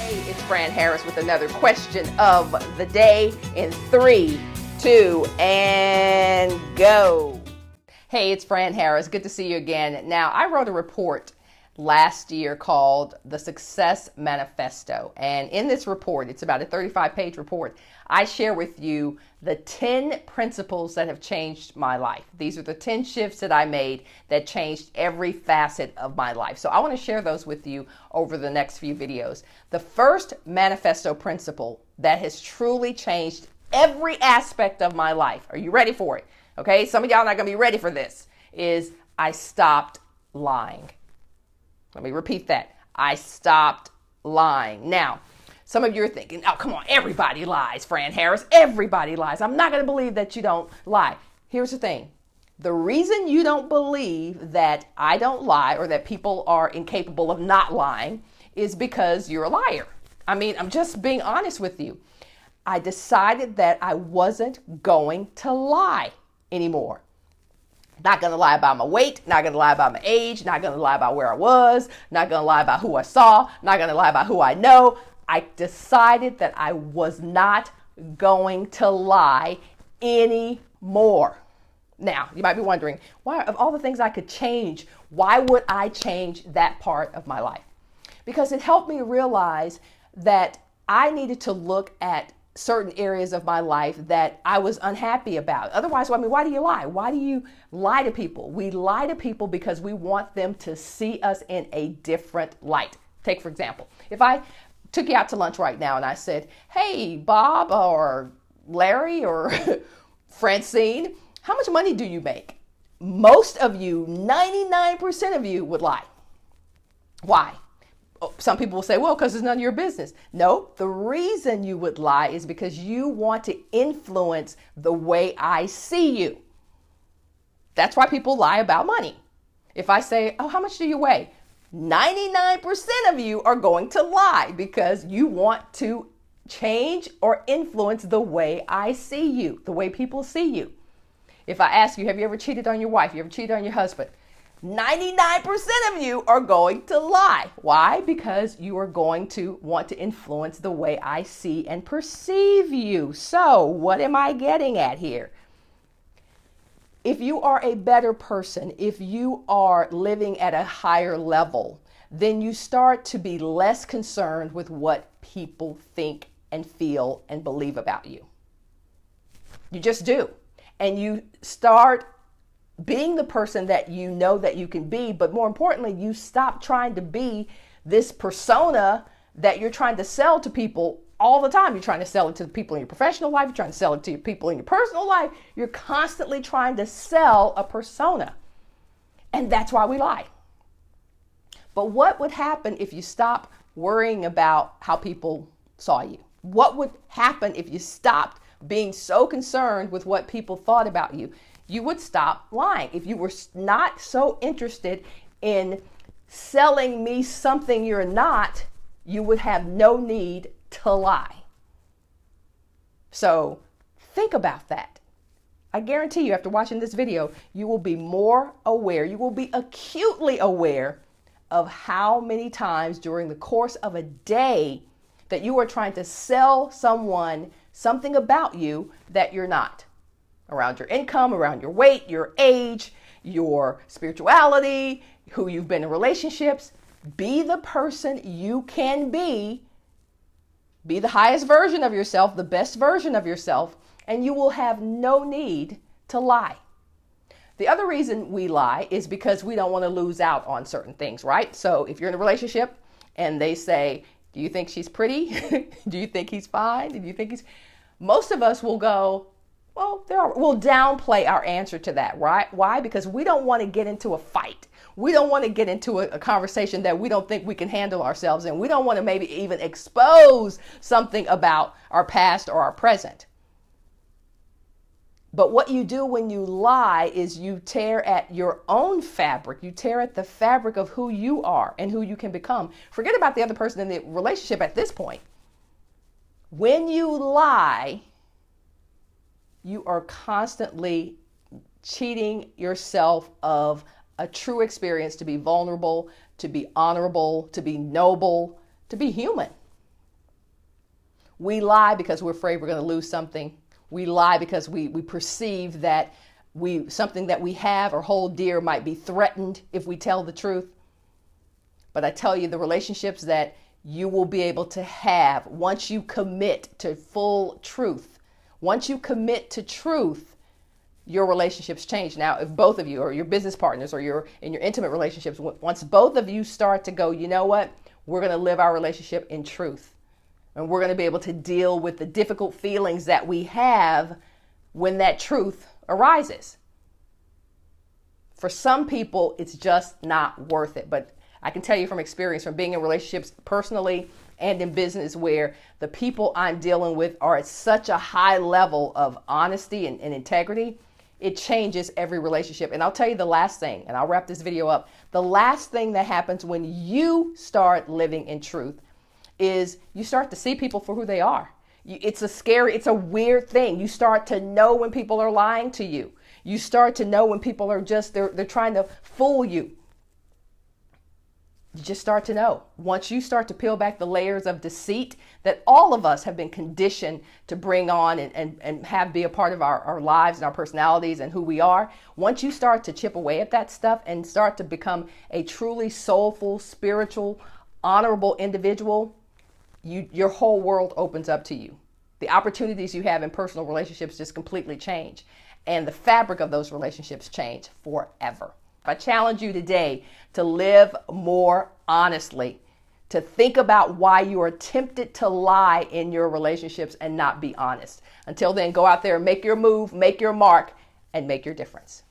Hey, it's Fran Harris with another question of the day in 3, 2, and go. Hey, it's Fran Harris. Good to see you again. Now, I wrote a report last year called The Success Manifesto. And in this report, it's about a 35-page report, I share with you the 10 principles that have changed my life. These are the 10 shifts that I made that changed every facet of my life. So I want to share those with you over the next few videos. The first manifesto principle that has truly changed every aspect of my life. Are you ready for it? Okay, some of y'all are not going to be ready for this. Is I stopped lying. Let me repeat that. I stopped lying. Now, some of you are thinking, oh, come on, everybody lies, Fran Harris. Everybody lies. I'm not going to believe that you don't lie. Here's the thing. The reason you don't believe that I don't lie or that people are incapable of not lying is because you're a liar. I mean, I'm just being honest with you. I decided that I wasn't going to lie anymore. Not going to lie about my weight, not going to lie about my age, not going to lie about where I was, not going to lie about who I saw, not going to lie about who I know. I decided that I was not going to lie anymore. Now, you might be wondering, why, of all the things I could change, why would I change that part of my life? Because it helped me realize that I needed to look at certain areas of my life that I was unhappy about. Otherwise, why do you lie? Why do you lie to people? We lie to people because we want them to see us in a different light. Take, for example, if I took you out to lunch right now and I said, hey, Bob or Larry or Francine, how much money do you make? Most of you, 99% of you would lie. Why? Some people will say, well, because it's none of your business. No, the reason you would lie is because you want to influence the way I see you. That's why people lie about money. If I say, oh, how much do you weigh? 99% of you are going to lie because you want to change or influence the way I see you, the way people see you. If I ask you, have you ever cheated on your wife? You ever cheated on your husband? 99% of you are going to lie. Why? Because you are going to want to influence the way I see and perceive you. So, what am I getting at here? If you are a better person, if you are living at a higher level, then you start to be less concerned with what people think and feel and believe about you. You just do. And you start being the person that you know that you can be, but more importantly, you stop trying to be this persona that you're trying to sell to people all the time. You're trying to sell it to the people in your professional life. You're trying to sell it to people in your personal life. You're constantly trying to sell a persona. And that's why we lie. But what would happen if you stop worrying about how people saw you? What would happen if you stopped being so concerned with what people thought about you? You would stop lying. If you were not so interested in selling me something you're not, you would have no need to lie. So think about that. I guarantee you, after watching this video, you will be more aware, you will be acutely aware of how many times during the course of a day that you are trying to sell someone something about you that you're not. Around your income, around your weight, your age, your spirituality, who you've been in relationships. Be the person you can be. Be the highest version of yourself, the best version of yourself, and you will have no need to lie. The other reason we lie is because we don't want to lose out on certain things, right? So if you're in a relationship and they say, do you think she's pretty? Do you think he's fine? Do you think he's... Most of us will go, well, we'll downplay our answer to that, right? Why? Because we don't want to get into a fight. We don't want to get into a conversation that we don't think we can handle ourselves in. We don't want to maybe even expose something about our past or our present. But what you do when you lie is you tear at your own fabric. You tear at the fabric of who you are and who you can become. Forget about the other person in the relationship at this point. When you lie, you are constantly cheating yourself of a true experience to be vulnerable, to be honorable, to be noble, to be human. We lie because we're afraid we're going to lose something. We lie because we perceive that something that we have or hold dear might be threatened if we tell the truth. But I tell you, the relationships that you will be able to have once you commit to full truth, once you commit to truth, your relationships change. Now, if both of you or your business partners or you're in your intimate relationships, once both of you start to go, you know what, we're going to live our relationship in truth. And we're going to be able to deal with the difficult feelings that we have when that truth arises. For some people, it's just not worth it. But I can tell you from experience, from being in relationships personally and in business, where the people I'm dealing with are at such a high level of honesty and integrity, it changes every relationship. And I'll tell you the last thing, and I'll wrap this video up. The last thing that happens when you start living in truth is you start to see people for who they are. It's a weird thing. You start to know when people are lying to you. You start to know when people are they're trying to fool you. You just start to know. Once you start to peel back the layers of deceit that all of us have been conditioned to bring on and have be a part of our lives and our personalities and who we are, once you start to chip away at that stuff and start to become a truly soulful, spiritual, honorable individual, your whole world opens up to you. The opportunities you have in personal relationships just completely change. And the fabric of those relationships change forever. I challenge you today to live more honestly, to think about why you are tempted to lie in your relationships and not be honest. Until then, go out there and make your move, make your mark, and make your difference.